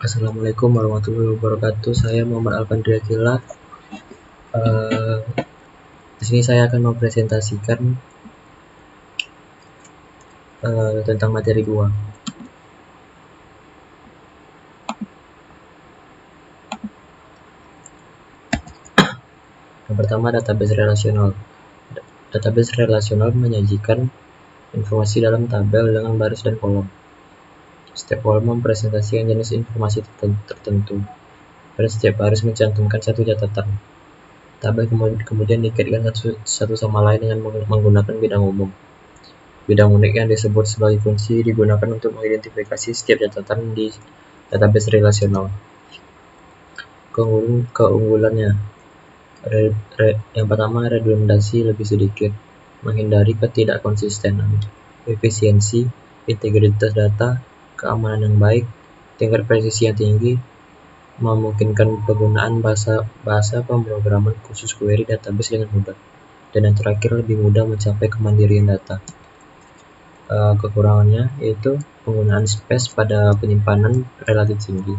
Assalamualaikum warahmatullahi wabarakatuh. Saya Muhammad Alfandria Kila. Di sini saya akan mempresentasikan tentang materi 2. Yang pertama, database relasional. Database relasional menyajikan informasi dalam tabel dengan baris dan kolom. Setiap kolom mempresentasikan jenis informasi tertentu, dan setiap baris mencantumkan satu catatan. Tabel kemudian dikaitkan satu sama lain dengan menggunakan bidang umum. Bidang unik yang disebut sebagai kunci digunakan untuk mengidentifikasi setiap catatan di database relasional. Keunggulannya, yang pertama, redundansi lebih sedikit, menghindari ketidakkonsistenan, efisiensi, integritas data, keamanan yang baik, tingkat presisi yang tinggi, memungkinkan penggunaan bahasa pemrograman khusus query database dengan mudah, dan yang terakhir, lebih mudah mencapai kemandirian data. Kekurangannya yaitu penggunaan space pada penyimpanan relatif tinggi,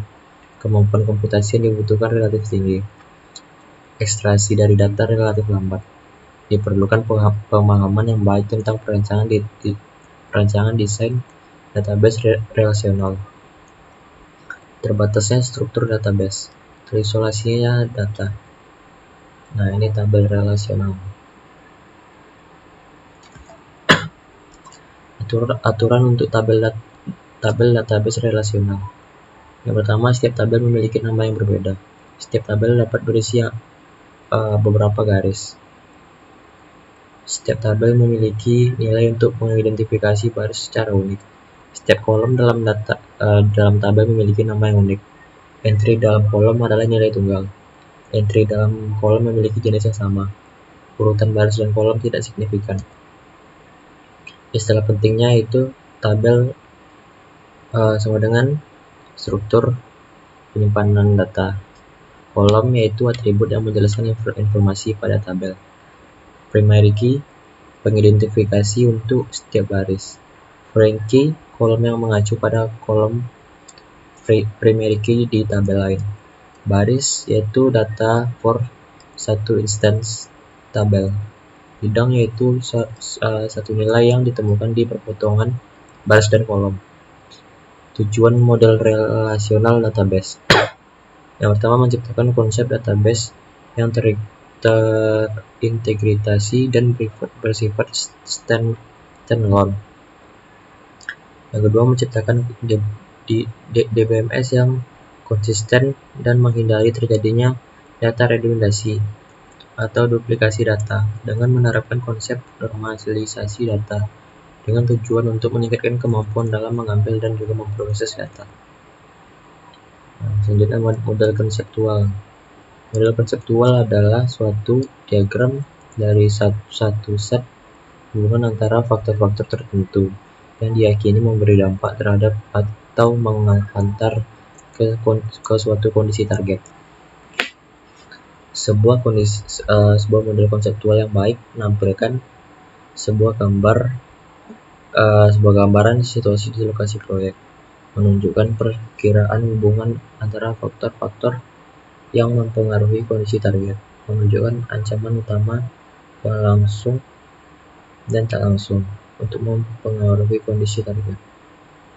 kemampuan komputasi yang dibutuhkan relatif tinggi, ekstraksi dari data relatif lambat, diperlukan pemahaman yang baik tentang perancangan desain database relasional, terbatasnya struktur database, terisolasinya data. Nah, ini tabel relasional. Aturan untuk tabel database relasional. Yang pertama, setiap tabel memiliki nama yang berbeda. Setiap tabel dapat berisi beberapa garis. Setiap tabel memiliki nilai untuk mengidentifikasi baris secara unik. Setiap kolom dalam tabel memiliki nama yang unik. Entry dalam kolom adalah nilai tunggal. Entry dalam kolom memiliki jenis yang sama. Urutan baris dan kolom tidak signifikan. Istilah pentingnya itu tabel sama dengan struktur penyimpanan data. Kolom yaitu atribut yang menjelaskan informasi pada tabel. Primary key, pengidentifikasi untuk setiap baris. Foreign key, kolom yang mengacu pada kolom primary key di tabel lain. Baris yaitu data for satu instance tabel. Bidang yaitu satu nilai yang ditemukan di perpotongan baris dan kolom. Tujuan model relasional database. Yang pertama, menciptakan konsep database yang terintegrasi dan bersifat standalone. Yang kedua, menciptakan DBMS yang konsisten dan menghindari terjadinya data redundasi atau duplikasi data dengan menerapkan konsep normalisasi data dengan tujuan untuk meningkatkan kemampuan dalam mengambil dan juga memproses data. Selanjutnya, model konseptual. Model konseptual adalah suatu diagram dari satu set hubungan antara faktor-faktor tertentu yang diyakini memberi dampak terhadap atau menghantar ke suatu kondisi target. Sebuah model konseptual yang baik menampilkan sebuah gambaran situasi di lokasi proyek, menunjukkan perkiraan hubungan antara faktor-faktor yang mempengaruhi kondisi target, menunjukkan ancaman utama yang langsung dan tak langsung untuk mempengaruhi kondisi target.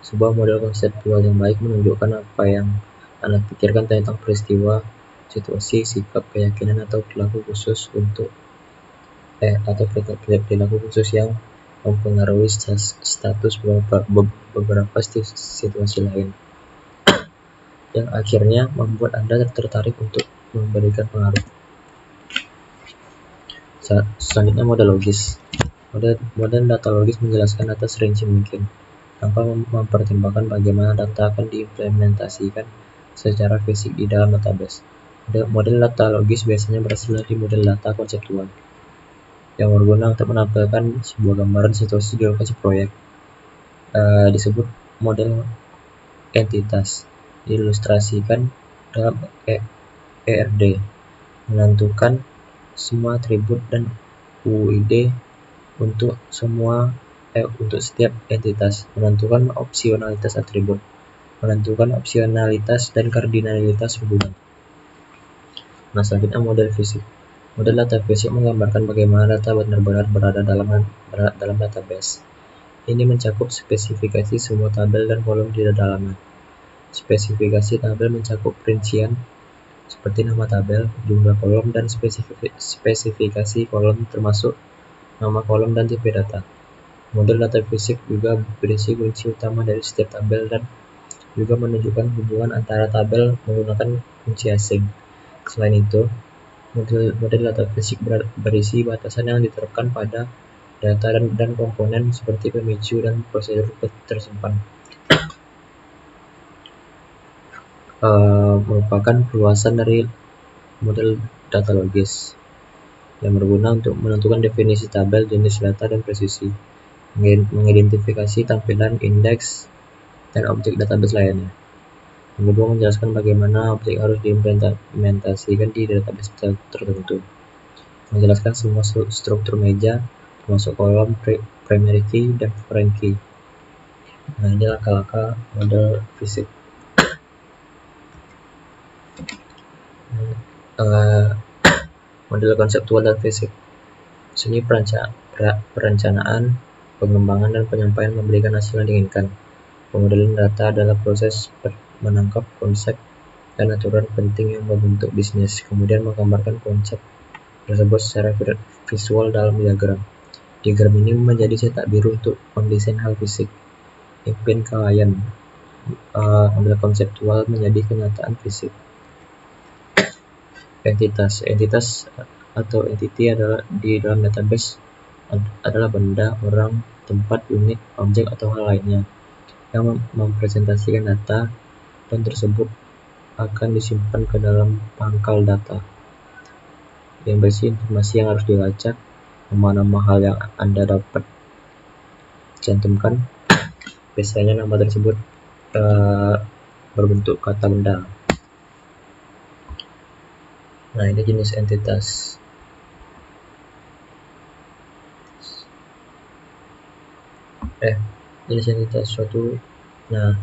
Sebuah model konseptual yang baik menunjukkan apa yang Anda pikirkan tentang peristiwa, situasi, sikap, keyakinan, atau perilaku khusus perilaku khusus yang mempengaruhi status beberapa situasi lain, yang akhirnya membuat Anda tertarik untuk memberikan pengaruh. Selanjutnya, model logis. Model data logis menjelaskan data serinci mungkin, tanpa mempertimbangkan bagaimana data akan diimplementasikan secara fisik di dalam database. Model data logis biasanya berasal dari model data konseptual, yang berguna untuk menampilkan sebuah gambaran situasi di lokasi proyek. Disebut model entitas, diilustrasikan dalam ERD, menentukan semua atribut dan UID untuk setiap entitas, menentukan opsionalitas atribut, menentukan opsionalitas dan kardinalitas hubungan. Nah, selanjutnya model fisik. Model data fisik menggambarkan bagaimana data benar-benar berada dalam database. Ini mencakup spesifikasi semua tabel dan kolom di dalamnya. Spesifikasi tabel mencakup rincian seperti nama tabel, jumlah kolom, dan spesifikasi kolom termasuk nama kolom dan tipe data. Model data fisik juga berisi kunci utama dari setiap tabel dan juga menunjukkan hubungan antara tabel menggunakan kunci asing. Selain itu, model data fisik berisi batasan yang diterapkan pada data dan komponen seperti pemicu dan prosedur tersimpan. Merupakan perluasan dari model data logis yang berguna untuk menentukan definisi tabel, jenis data, dan presisi, mengidentifikasi tampilan, indeks, dan objek database lainnya. Yang kedua, menjelaskan bagaimana objek harus diimplementasikan di database tertentu. Menjelaskan semua struktur meja, termasuk kolom, primary key, dan foreign key. Nah, ini langkah-langkah model fisik. Model konseptual dan fisik. Seni perencanaan, pengembangan, dan penyampaian memberikan hasil yang diinginkan. Pemodelan data adalah proses menangkap konsep dan aturan penting yang membentuk bisnis, kemudian menggambarkan konsep tersebut secara visual dalam diagram. Diagram ini menjadi cetak biru untuk mendesain hal fisik. Impin Kawayan, model konseptual menjadi kenyataan fisik. Entitas atau entity adalah di dalam database adalah benda, orang, tempat, unit, objek, atau hal lainnya yang mempresentasikan data dan tersebut akan disimpan ke dalam pangkal data yang berisi informasi yang harus dilacak, nama-nama hal yang Anda dapat cantumkan. Biasanya nama tersebut berbentuk kata benda. Nah, ini jenis entitas. Jenis entitas suatu. Nah,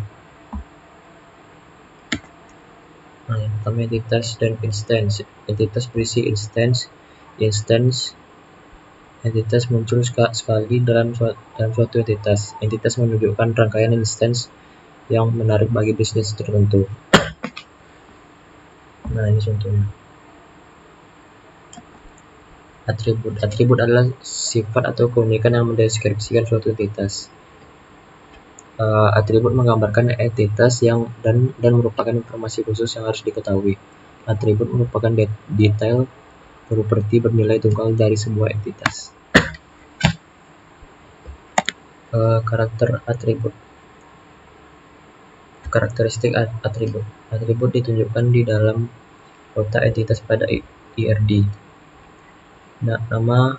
yang pertama entitas dan instance. Entitas berisi instance. Entitas muncul sekali dalam suatu entitas. Entitas menunjukkan rangkaian instance yang menarik bagi bisnis tertentu. Nah, ini contohnya. Atribut adalah sifat atau keunikan yang mendeskripsikan suatu entitas. Atribut menggambarkan entitas dan merupakan informasi khusus yang harus diketahui. Atribut merupakan detail properti bernilai tunggal dari sebuah entitas. Karakter atribut. Karakteristik atribut. Atribut ditunjukkan di dalam kotak entitas pada IRD. Nah, nama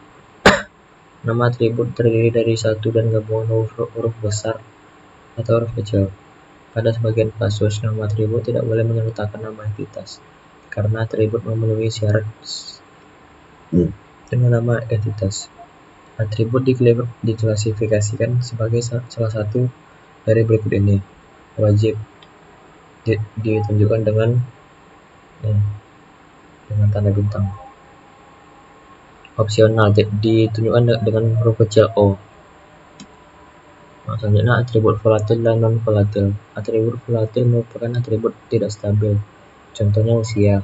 atribut terdiri dari satu dan gabungan huruf besar atau huruf kecil. Pada sebagian kasus, nama atribut tidak boleh menyertakan nama entitas karena atribut memenuhi syarat dengan nama entitas. Atribut diklasifikasikan sebagai salah satu dari berikut ini. Wajib ditunjukkan dengan tanda bintang. Opsional ditunjukkan dengan huruf kecil O. Selanjutnya atribut volatil dan non volatil. Atribut volatil merupakan atribut tidak stabil. Contohnya usia.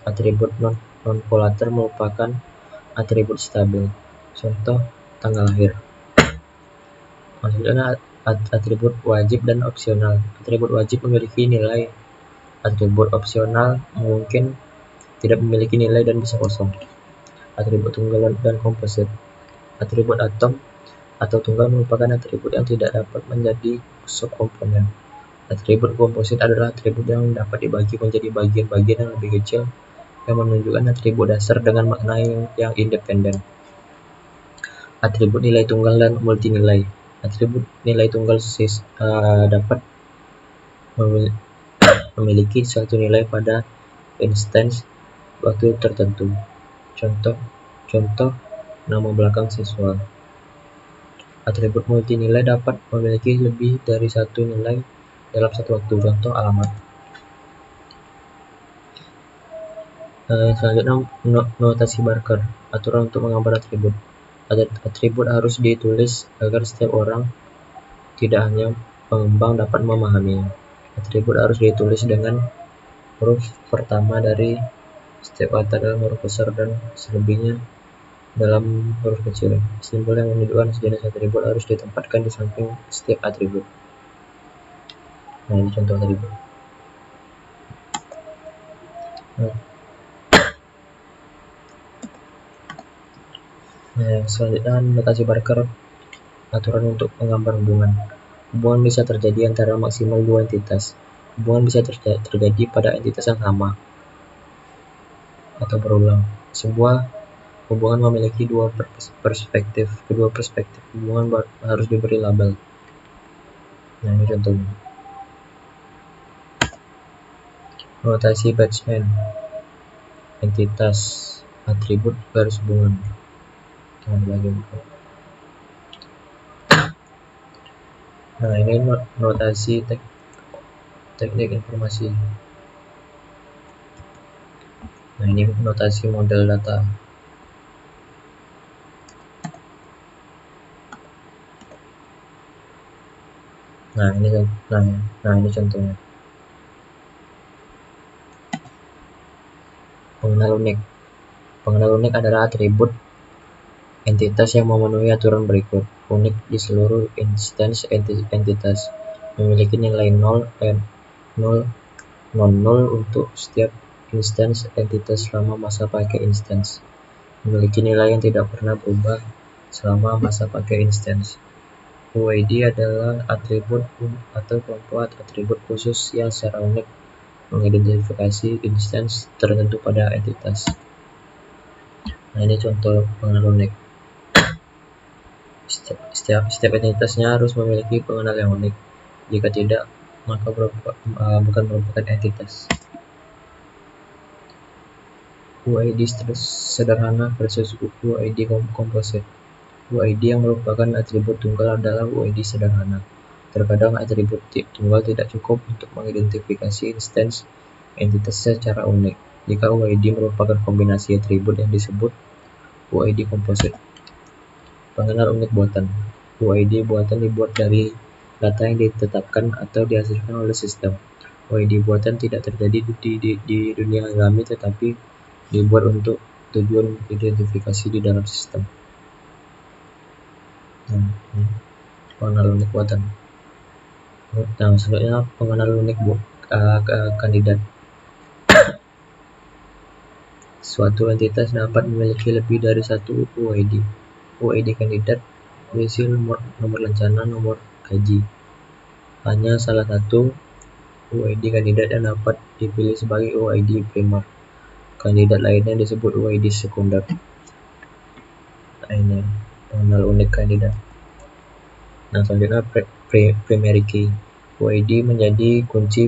Atribut non volatil merupakan atribut stabil. Contoh tanggal lahir. Selanjutnya atribut wajib dan opsional. Atribut wajib memiliki nilai. Atribut opsional mungkin tidak memiliki nilai dan bisa kosong. Atribut tunggal dan komposit. Atribut atom atau tunggal merupakan atribut yang tidak dapat menjadi subkomponen. Atribut komposit adalah atribut yang dapat dibagi menjadi bagian-bagian yang lebih kecil yang menunjukkan atribut dasar dengan makna yang independen. Atribut nilai tunggal dan multinilai. Atribut nilai tunggal dapat memiliki suatu nilai pada instance waktu tertentu. Contoh nama belakang siswa. Atribut multinilai dapat memiliki lebih dari satu nilai dalam satu waktu. Contoh alamat. Selanjutnya notasi Barker, aturan untuk menggambar atribut. Atribut harus ditulis agar setiap orang, tidak hanya pengembang, dapat memahaminya. Atribut harus ditulis dengan huruf pertama dari setiap kata dalam huruf besar dan selebihnya dalam huruf kecil. Simbol yang menunjukkan sejenis atribut harus ditempatkan di samping setiap atribut. Nah, ini contoh atribut. Nah, selanjutnya notasi Barker, aturan untuk menggambar hubungan. Hubungan bisa terjadi antara maksimal dua entitas. Hubungan bisa terjadi pada entitas yang sama atau berulang. Sebuah hubungan memiliki dua perspektif. Kedua perspektif hubungan harus diberi label. Nah, ini contohnya. Notasi Batchman, entitas, atribut, garis hubungan. Nah, ini notasi teknik informasi. Nah, ini notasi model data. Nah, ini contohnya. Pengenal unik. Pengenal unik adalah atribut entitas yang memenuhi aturan berikut. Unik di seluruh instance entitas. Memiliki nilai 0 non-null untuk setiap instance entitas selama masa pakai instance. Memiliki nilai yang tidak pernah berubah selama masa pakai instance. UID adalah atribut atau kelompok atribut khusus yang secara unik mengidentifikasi instance tertentu pada entitas. Nah, ini contoh pengenal unik. Setiap entitasnya harus memiliki pengenal yang unik. Jika tidak, maka bukan merupakan entitas. UID sederhana versus UID komposit. UID yang merupakan atribut tunggal adalah UID sederhana. Terkadang atribut tunggal tidak cukup untuk mengidentifikasi instance entitas secara unik. Jika UID merupakan kombinasi atribut yang disebut UID komposit. Pengenal unik buatan. UID buatan dibuat dari data yang ditetapkan atau dihasilkan oleh sistem. UID buatan tidak terjadi di dunia alami, tetapi dibuat untuk tujuan identifikasi di dalam sistem. Pengenal unik buatan. Nah, selanjutnya pengenal unik kandidat. Suatu entitas dapat memiliki lebih dari satu UID. UID kandidat berisi nomor lencana, nomor gaji. Hanya salah satu UID kandidat yang dapat dipilih sebagai UID primer. Kandidat lainnya disebut UID sekunder. Nah, ini pengenal unik kandidat. Nah, selanjutnya primary key. UID menjadi kunci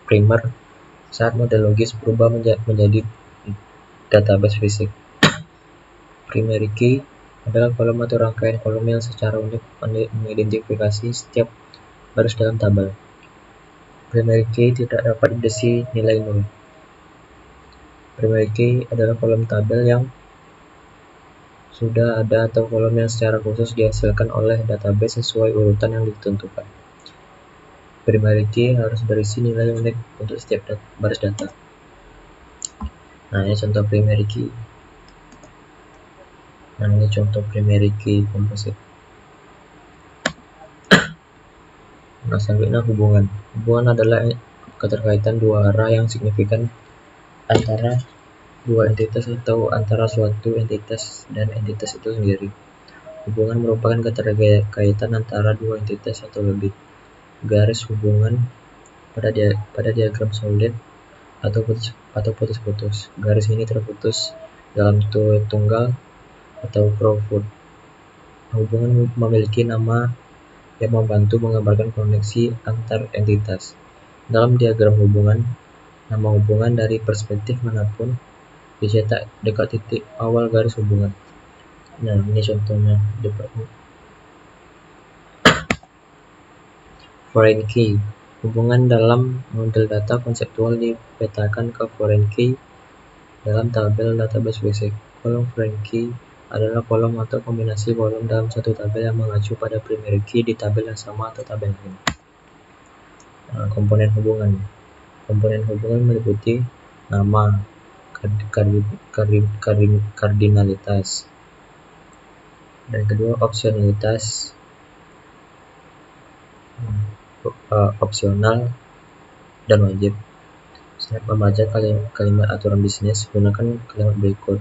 primer saat model logis berubah menjadi database fisik. Primary key adalah kolom atau rangkaian kolom yang secara unik mengidentifikasi setiap baris dalam tabel. Primary key tidak dapat diisi nilai 0. Primary key adalah kolom tabel yang sudah ada atau kolom yang secara khusus dihasilkan oleh database sesuai urutan yang ditentukan. Primary key harus berisi nilai unik untuk setiap baris data. Nah, ini contoh primary key. Nah, ini contoh primary key komposit. Nah, selanjutnya hubungan. Hubungan adalah keterkaitan dua arah yang signifikan antara dua entitas atau antara suatu entitas dan entitas itu sendiri. Hubungan merupakan keterkaitan antara dua entitas atau lebih. Garis hubungan pada diagram solid atau putus-putus. Garis ini terputus dalam tunggal atau crowfoot. Hubungan memiliki nama yang membantu menggambarkan koneksi antar entitas. Dalam diagram hubungan, nama hubungan dari perspektif manapun dicetak dekat titik awal garis hubungan. Nah, ini contohnya. Foreign key. Hubungan dalam model data konseptual dipetakan ke foreign key dalam tabel database basic. Kolom foreign key adalah kolom atau kombinasi kolom dalam satu tabel yang mengacu pada primary key di tabel yang sama atau tabel lain. Komponen hubungan. Komponen hubungan meliputi nama, kardinalitas, dan kedua opsionalitas, opsional dan wajib. Saat membaca kalimat aturan bisnis, gunakan kalimat berikut.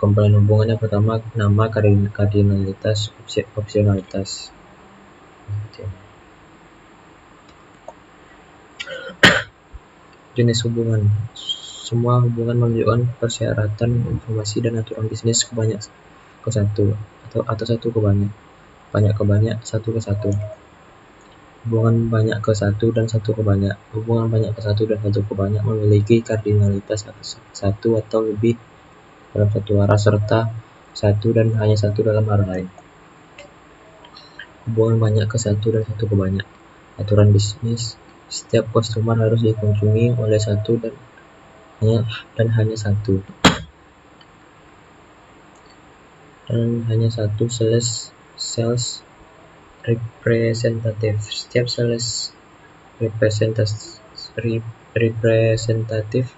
Komponen hubungan yang pertama, nama, kardinalitas, opsionalitas. Jenis hubungan. Semua hubungan menunjukkan persyaratan informasi dan aturan bisnis banyak ke satu atau satu ke banyak, satu ke satu. Hubungan banyak ke satu dan satu ke banyak. Hubungan banyak ke satu dan satu ke banyak memiliki kardinalitas satu atau lebih dalam satu arah serta satu dan hanya satu dalam arah lain. Hubungan banyak ke satu dan satu ke banyak. Aturan bisnis. Setiap customer harus dikunjungi oleh satu dan hanya satu. Dan hanya satu sales representatif. Setiap sales representatif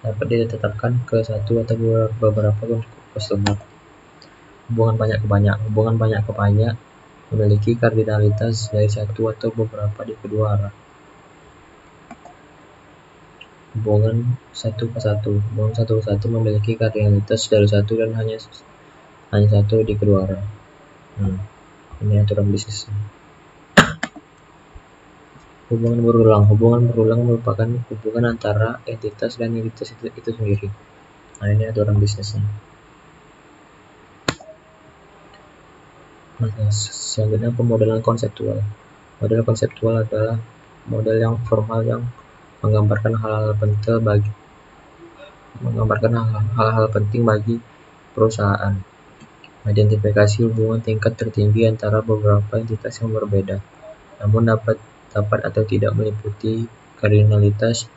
dapat ditetapkan ke satu atau beberapa customer. Hubungan banyak ke banyak. Hubungan banyak ke banyak memiliki kardinalitas dari satu atau beberapa di kedua arah. Hubungan satu ke satu. Hubungan satu ke satu memiliki kardinalitas dari satu dan hanya satu di kedua arah. Ini aturan bisnis. Hubungan berulang. Hubungan berulang merupakan hubungan antara entitas dan entitas itu sendiri. Ini aturan bisnisnya. Selanjutnya pemodelan konseptual. Model konseptual adalah model yang formal yang menggambarkan hal-hal penting bagi perusahaan. Identifikasi hubungan tingkat tertinggi antara beberapa entitas yang berbeda, namun dapat atau tidak meliputi kardinalitas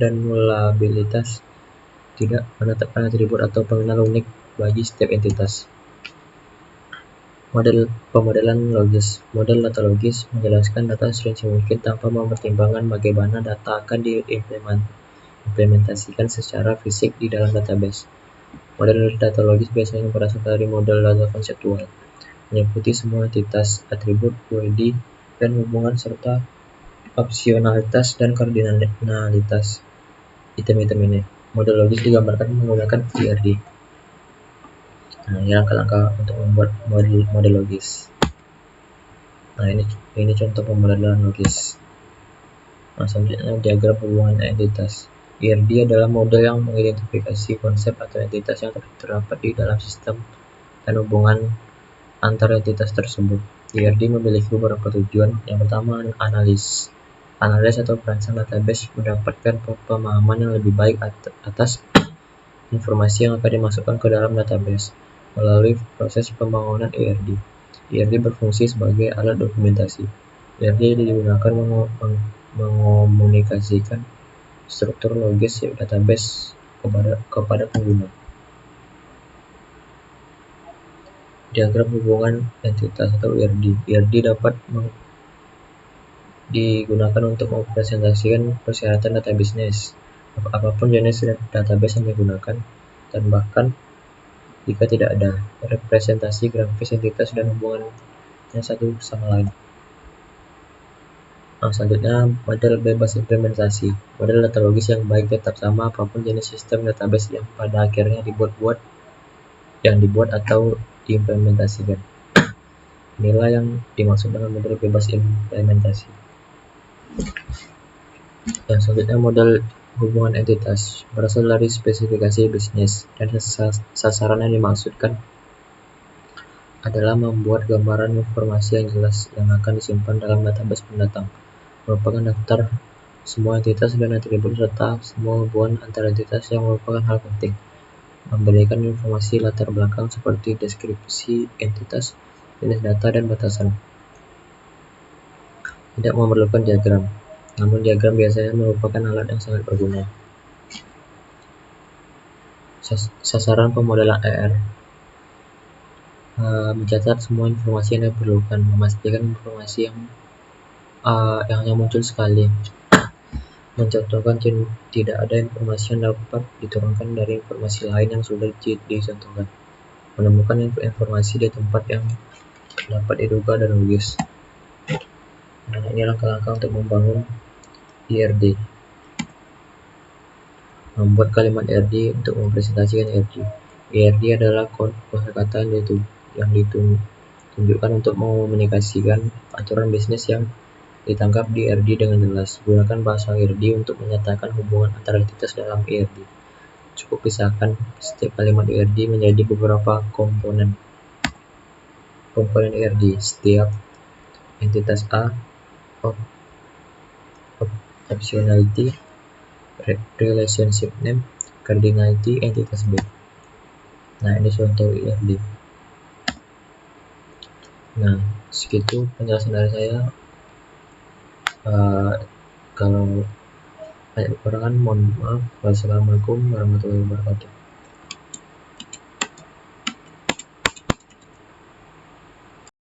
dan mulabilitas, tidak menetapkan atribut atau pengenal unik bagi setiap entitas. Pemodelan logis. Model data logis menjelaskan data serinci mungkin tanpa mempertimbangkan bagaimana data akan diimplementasikan secara fisik di dalam database. Model data logis biasanya berasal dari model data konseptual, meliputi semua entitas, atribut, UID, dan hubungan serta opsionalitas dan kardinalitas item-item ini. Model logis digambarkan menggunakan IRD. Ini langkah-langkah untuk membuat model logis. Ini contoh pemodelan logis. Selanjutnya diagram hubungan entitas. IRD adalah model yang mengidentifikasi konsep atau entitas yang terdapat di dalam sistem dan hubungan antara entitas tersebut. IRD memiliki beberapa tujuan. Yang pertama, analis atau perancang database mendapatkan pemahaman yang lebih baik atas informasi yang akan dimasukkan ke dalam database melalui proses pembangunan IRD. IRD berfungsi sebagai alat dokumentasi. IRD digunakan mengomunikasikan struktur logis database kepada pengguna. Diagram hubungan entitas atau IRD. IRD dapat digunakan untuk mempresentasikan persyaratan data bisnis, apapun jenis database yang digunakan, dan bahkan jika tidak ada representasi grafis entitas dan hubungannya satu sama lain. Selanjutnya, model bebas implementasi. Model data logis yang baik tetap sama apapun jenis sistem database yang pada akhirnya dibuat atau diimplementasikan. Inilah yang dimaksud dengan model bebas implementasi. Yang selanjutnya, model hubungan entitas berasal dari spesifikasi bisnis, dan sasaran yang dimaksudkan adalah membuat gambaran informasi yang jelas yang akan disimpan dalam database pendatang, merupakan daftar semua entitas dan atribut serta semua hubungan antara entitas yang merupakan hal penting. memberikan informasi latar belakang seperti deskripsi entitas, jenis data, dan batasan. Tidak memerlukan diagram, namun diagram biasanya merupakan alat yang sangat berguna. Sasaran pemodelan ER, mencatat semua informasi yang diperlukan, memastikan informasi yang hanya muncul sekali, mencontohkan tidak ada informasi yang dapat diturunkan dari informasi lain yang sudah dicontohkan, menemukan informasi di tempat yang dapat diduga dan logis. Nah, ini langkah-langkah untuk membangun IRD. Membuat kalimat IRD untuk mempresentasikan IRD. IRD adalah kosakata yang ditunjukkan untuk mengomunikasikan aturan bisnis yang ditangkap di IRD dengan jelas. Gunakan bahasa IRD untuk menyatakan hubungan antara entitas dalam IRD. Cukup pisahkan setiap kalimat IRD menjadi beberapa komponen. Komponen IRD, setiap entitas A, optionality, relationship name, cardinality, entitas B. Nah, ini contoh IRD. Nah, segitu penjelasan dari saya. Kalau banyak kekurangan, mohon maaf. Wassalamualaikum warahmatullahi wabarakatuh.